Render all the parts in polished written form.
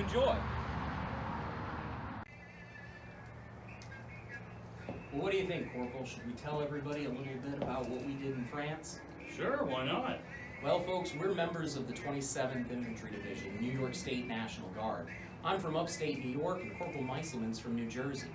enjoy. Well, what do you think, Corporal? Should we tell everybody a little bit about what we did in France? Sure, why not? Well, folks, we're members of the 27th Infantry Division, New York State National Guard. I'm from upstate New York, and Corporal Meiselman's from New Jersey.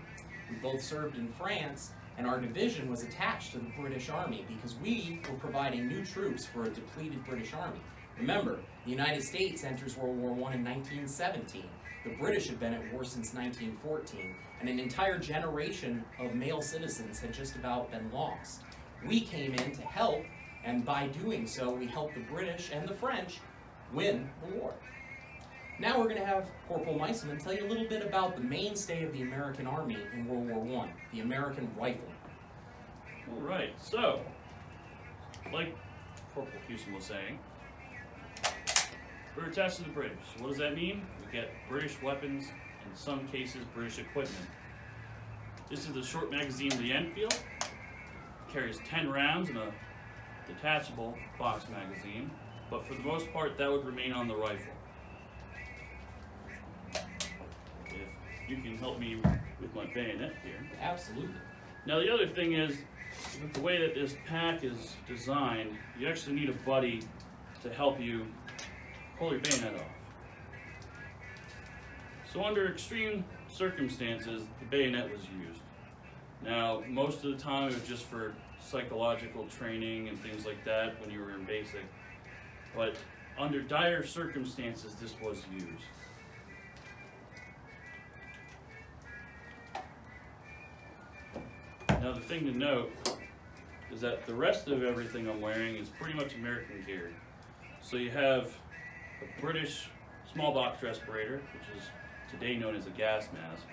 We both served in France, and our division was attached to the British Army because we were providing new troops for a depleted British Army. Remember, the United States enters World War I in 1917. The British had been at war since 1914, and an entire generation of male citizens had just about been lost. We came in to help, and by doing so, we helped the British and the French win the war. Now we're going to have Corporal Meiselman tell you a little bit about the mainstay of the American Army in World War I, the American Rifleman. All right, so, like Corporal Houston was saying, we're attached to the British. What does that mean? We get British weapons, in some cases British equipment. This is the short magazine of the Enfield. It carries 10 rounds in a detachable box magazine, but for the most part that would remain on the rifle. If you can help me with my bayonet here. Absolutely. Now the other thing is, with the way that this pack is designed, you actually need a buddy to help you pull your bayonet off. So under extreme circumstances, the bayonet was used. Now, most of the time it was just for psychological training and things like that when you were in basic. But under dire circumstances, this was used. Now the thing to note is that the rest of everything I'm wearing is pretty much American gear. So you have a British small box respirator, which is today known as a gas mask,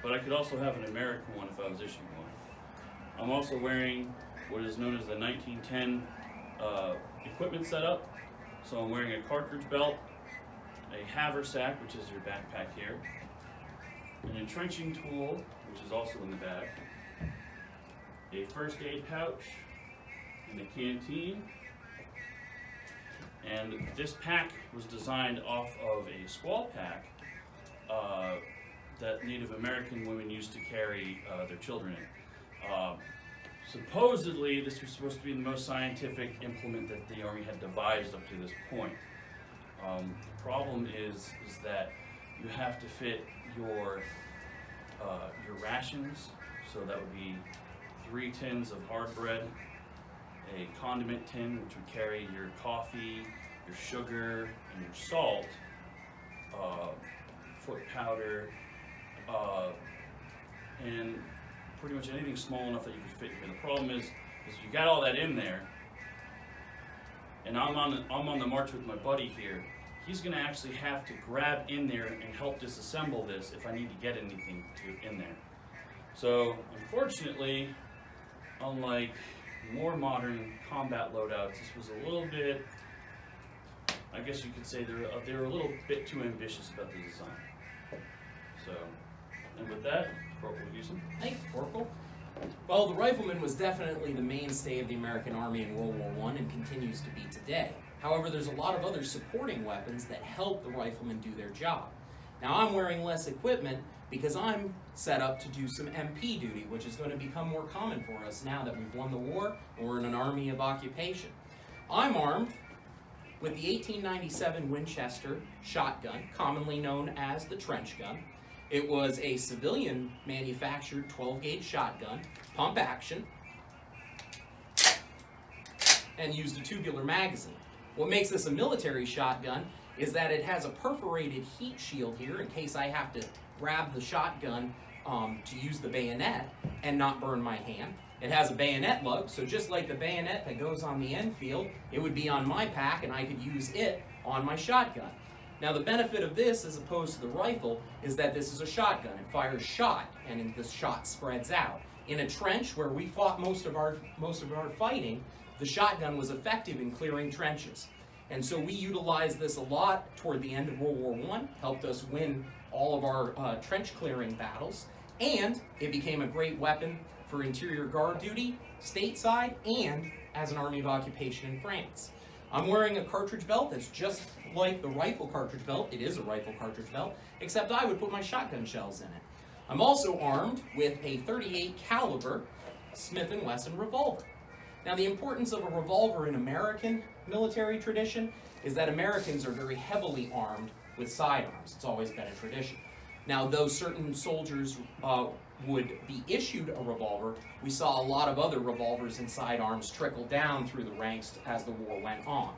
but I could also have an American one if I was issued one. I'm also wearing what is known as the 1910 equipment setup. So I'm wearing a cartridge belt, a haversack, which is your backpack here, an entrenching tool, which is also in the bag, a first aid pouch, and a canteen. And this pack was designed off of a squall pack that Native American women used to carry their children in. Supposedly, this was supposed to be the most scientific implement that the Army had devised up to this point. The problem is that you have to fit your rations, so that would be 3 tins of hard bread, a condiment tin, which would carry your coffee, your sugar, and your salt, foot powder, and pretty much anything small enough that you could fit here. The problem is you got all that in there, and I'm on the march with my buddy here. He's going to actually have to grab in there and help disassemble this if I need to get anything in there. So, unfortunately, unlike more modern combat loadouts, this was a little bit, I guess you could say they were a little bit too ambitious about the design. So, and with that, Corporal Houston. Thank you, Corporal. Well, the rifleman was definitely the mainstay of the American Army in World War I and continues to be today. However, there's a lot of other supporting weapons that help the riflemen do their job. Now, I'm wearing less equipment because I'm set up to do some MP duty, which is going to become more common for us now that we've won the war and we're in an army of occupation. I'm armed with the 1897 Winchester shotgun, commonly known as the trench gun. It was a civilian manufactured 12-gauge shotgun, pump action, and used a tubular magazine. What makes this a military shotgun is that it has a perforated heat shield here in case I have to grab the shotgun to use the bayonet and not burn my hand. It has a bayonet lug, so just like the bayonet that goes on the Enfield, it would be on my pack and I could use it on my shotgun. Now the benefit of this as opposed to the rifle is that this is a shotgun. It fires shot and the shot spreads out. In a trench where we fought most of our fighting, the shotgun was effective in clearing trenches. And so we utilized this a lot toward the end of World War I, helped us win all of our trench clearing battles, and it became a great weapon for interior guard duty, stateside, and as an army of occupation in France. I'm wearing a cartridge belt that's just like the rifle cartridge belt. It is a rifle cartridge belt, except I would put my shotgun shells in it. I'm also armed with a .38 caliber Smith & Wesson revolver. Now, the importance of a revolver in American military tradition is that Americans are very heavily armed with sidearms. It's always been a tradition. Now, though certain soldiers would be issued a revolver, we saw a lot of other revolvers and sidearms trickle down through the ranks as the war went on.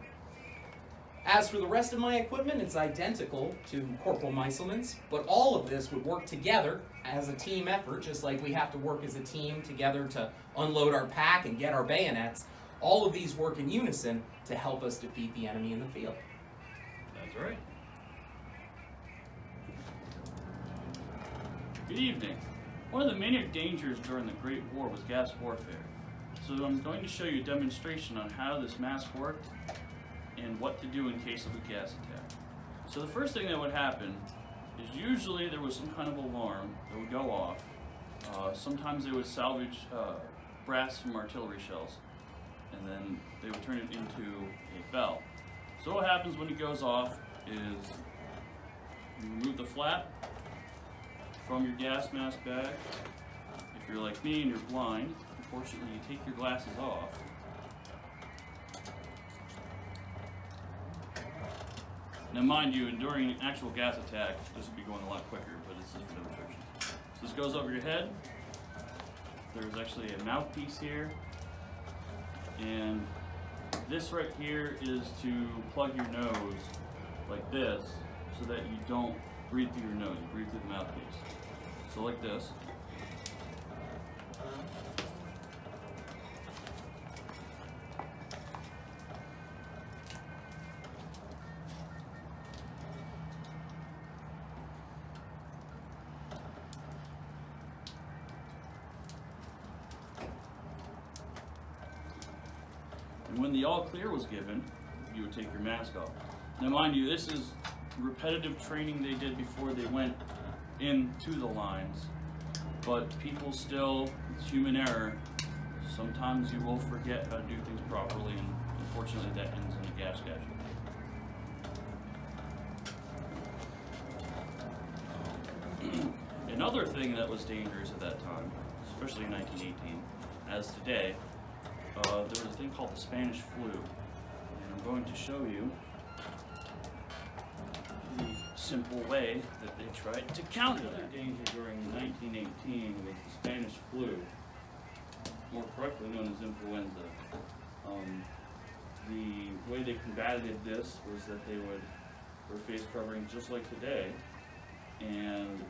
As for the rest of my equipment, it's identical to Corporal Meiselman's, but all of this would work together as a team effort, just like we have to work as a team together to unload our pack and get our bayonets. All of these work in unison to help us defeat the enemy in the field. That's right. Good evening. One of the major dangers during the Great War was gas warfare. So I'm going to show you a demonstration on how this mask worked and what to do in case of a gas attack. So the first thing that would happen is usually there was some kind of alarm that would go off. Sometimes they would salvage brass from artillery shells, and then they would turn it into a bell. So what happens when it goes off is you remove the flap from your gas mask bag. If you're like me and you're blind, unfortunately you take your glasses off. Now mind you, during an actual gas attack, this would be going a lot quicker, but this is for demonstration. So this goes over your head. There's actually a mouthpiece here. And this right here is to plug your nose like this, so that you don't breathe through your nose, you breathe through the mouthpiece. So like this. And when the all clear was given, you would take your mask off. Now mind you, this is repetitive training they did before they went into the lines, but people still, it's human error. Sometimes you will forget how to do things properly, and unfortunately that ends in a gas casualty. Another thing that was dangerous at that time, especially in 1918, as today, there was a thing called the Spanish flu, and I'm going to show you the simple way that they tried to counter that. The danger during 1918 was the Spanish flu, more correctly known as influenza. The way they combated this was that they would wear face coverings just like today, and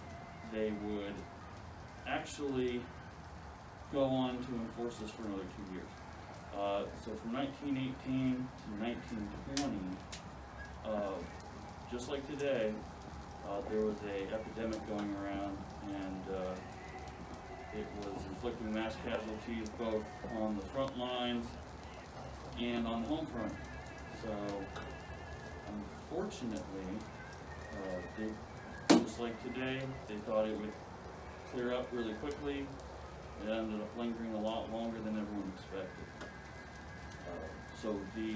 they would actually go on to enforce this for another 2 years. So from 1918 to 1920, just like today, there was an epidemic going around, and it was inflicting mass casualties both on the front lines and on the home front. So unfortunately, just like today, they thought it would clear up really quickly. It ended up lingering a lot longer than everyone expected. So the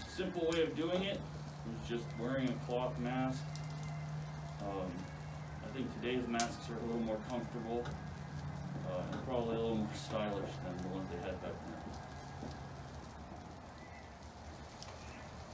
simple way of doing it was just wearing a cloth mask. I think today's masks are a little more comfortable and probably a little more stylish than the ones they had back then.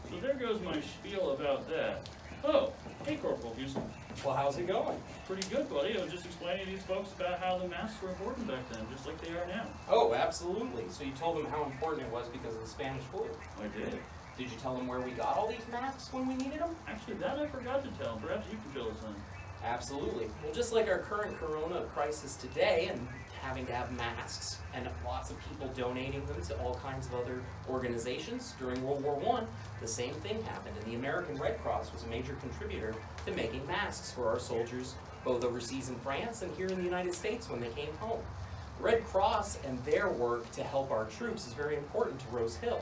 So there goes my spiel about that. Oh, hey Corporal Houston. Well, how's it going? Pretty good, buddy. I was just explaining to these folks about how the masks were important back then, just like they are now. Oh, absolutely. So you told them how important it was because of the Spanish flu. I did. Did you tell them where we got all these masks when we needed them? Actually, that I forgot to tell. Perhaps you can fill us in. Absolutely. Well, just like our current corona crisis today and having to have masks and lots of people donating them to all kinds of other organizations during World War I, the same thing happened. And the American Red Cross was a major contributor to making masks for our soldiers, both overseas in France and here in the United States when they came home. The Red Cross and their work to help our troops is very important to Rose Hill.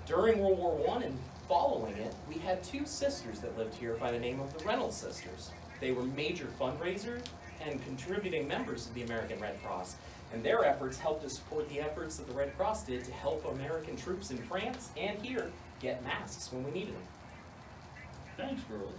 During World War I and following it, we had two sisters that lived here by the name of the Reynolds sisters. They were major fundraisers and contributing members of the American Red Cross, and their efforts helped to support the efforts that the Red Cross did to help American troops in France and here get masks when we needed them. Thanks, girls.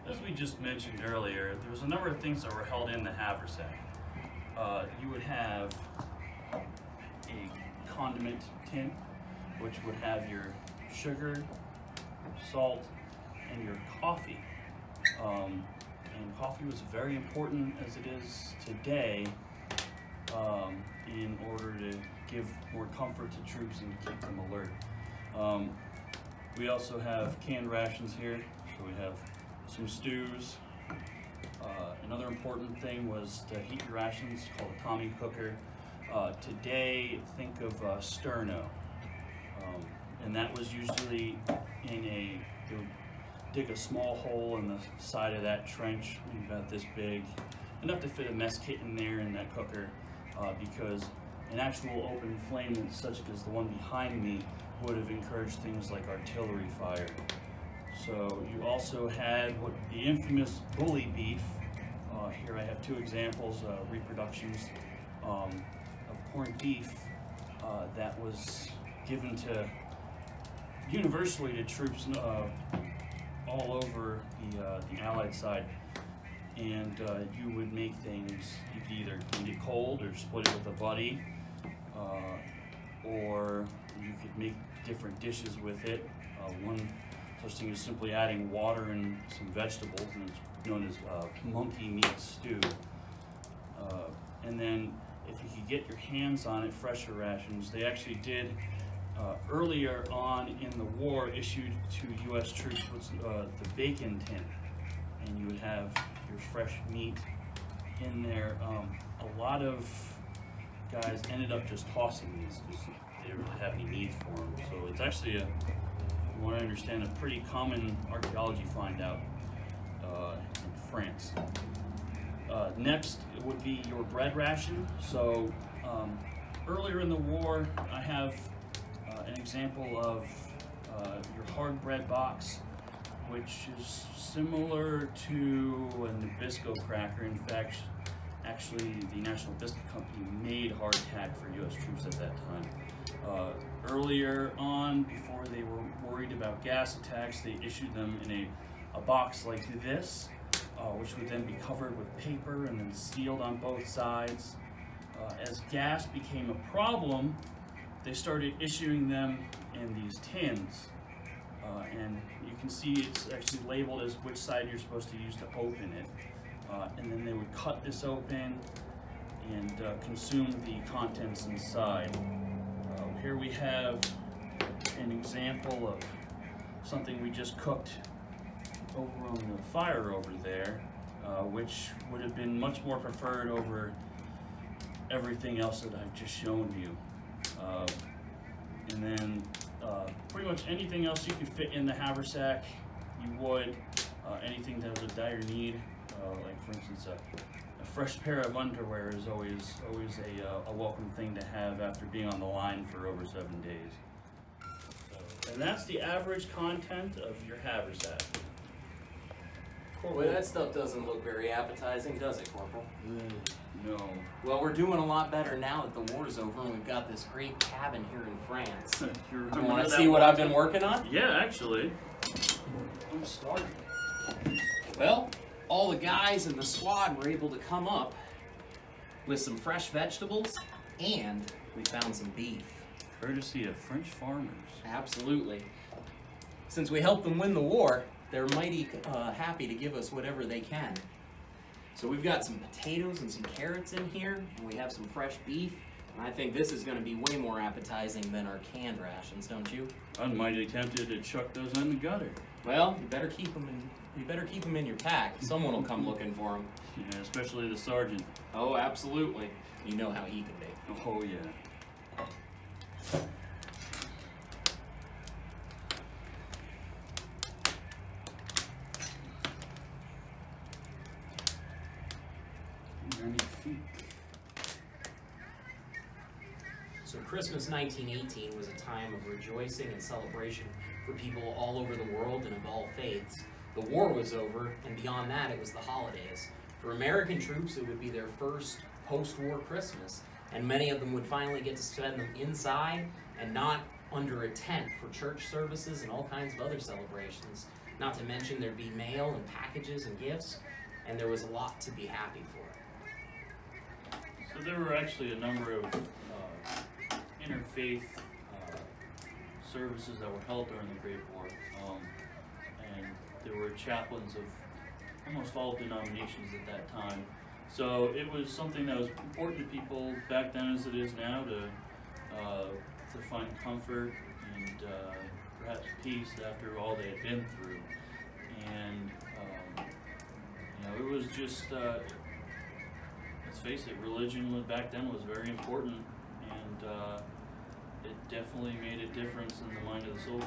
As we just mentioned earlier, there was a number of things that were held in the haversack. You would have a condiment tin, which would have your sugar, salt, and your coffee. And coffee was very important as it is today in order to give more comfort to troops and to keep them alert. We also have canned rations here, so we have some stews. Another important thing was to heat your rations, called a Tommy cooker. Today, think of sterno, and that was usually they would dig a small hole in the side of that trench, about this big, enough to fit a mess kit in there in that cooker, because an actual open flame such as the one behind me would have encouraged things like artillery fire. So you also had what the infamous bully beef. Here I have two examples, reproductions of corned beef that was given to universally to troops all over the Allied side. And you would make things, you could either eat it cold or split it with a buddy, or you could make different dishes with it. One such thing is simply adding water and some vegetables, and it's known as monkey meat stew. And then if you could get your hands on it, fresher rations, they actually did earlier on in the war issued to U.S. troops what's the bacon tin, and you would have your fresh meat in there. A lot of guys ended up just tossing these because they didn't really have any need for them. So it's actually from what I understand, a pretty common archaeology find out in France. Next would be your bread ration. So earlier in the war, I have an example of your hard bread box, which is similar to a Nabisco cracker. In fact, actually, the National Biscuit Company made hardtack for U.S. troops at that time. Earlier on, before they were worried about gas attacks, they issued them in a box like this, which would then be covered with paper and then sealed on both sides. As gas became a problem, they started issuing them in these tins. And you can see it's actually labeled as which side you're supposed to use to open it. And then they would cut this open and consume the contents inside. Here we have an example of something we just cooked over on the fire over there, which would have been much more preferred over everything else that I've just shown you. And then pretty much anything else you could fit in the haversack, you would. Anything that was a dire need, like for instance a fresh pair of underwear is always a welcome thing to have after being on the line for over 7 days. So, and that's the average content of your haversack. Boy, that stuff doesn't look very appetizing, does it, Corporal? No. Well, we're doing a lot better now that the war's over and we've got this great cabin here in France. You You want to see what I've been working on? Yeah, actually. I'm starting. Well, all the guys in the squad were able to come up with some fresh vegetables, and we found some beef. Courtesy of French farmers. Absolutely. Since we helped them win the war, they're mighty happy to give us whatever they can. So we've got some potatoes and some carrots in here, and we have some fresh beef, and I think this is going to be way more appetizing than our canned rations, don't you? I'm mighty tempted to chuck those in the gutter. Well, you better keep them in your pack. Someone will come looking for them. Yeah, especially the sergeant. Oh, absolutely. You know how he can be. Oh yeah. Magnifique. So Christmas 1918 was a time of rejoicing and celebration for people all over the world and of all faiths. The war was over, and beyond that, it was the holidays. For American troops, it would be their first post-war Christmas, and many of them would finally get to spend them inside and not under a tent for church services and all kinds of other celebrations. Not to mention there'd be mail and packages and gifts, and there was a lot to be happy for. So there were actually a number of interfaith services that were held during the Great War, and there were chaplains of almost all denominations at that time. So it was something that was important to people back then as it is now to find comfort and perhaps peace after all they had been through. And it was just, let's face it, religion back then was very important, and it definitely made a difference in the mind of the soldier.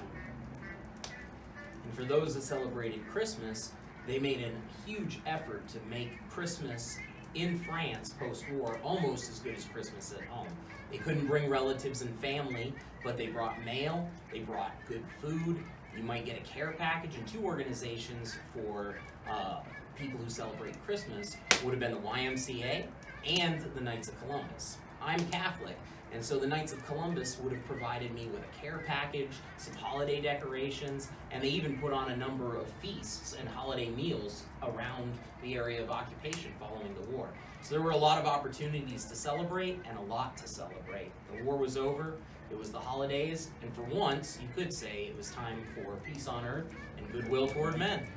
And for those that celebrated Christmas, they made a huge effort to make Christmas in France post-war almost as good as Christmas at home. They couldn't bring relatives and family, but they brought mail, they brought good food. You might get a care package, and two organizations for people who celebrate Christmas would have been the YMCA and the Knights of Columbus. I'm Catholic, and so the Knights of Columbus would have provided me with a care package, some holiday decorations, and they even put on a number of feasts and holiday meals around the area of occupation following the war. So there were a lot of opportunities to celebrate and a lot to celebrate. The war was over, it was the holidays, and for once, you could say it was time for peace on earth and goodwill toward men.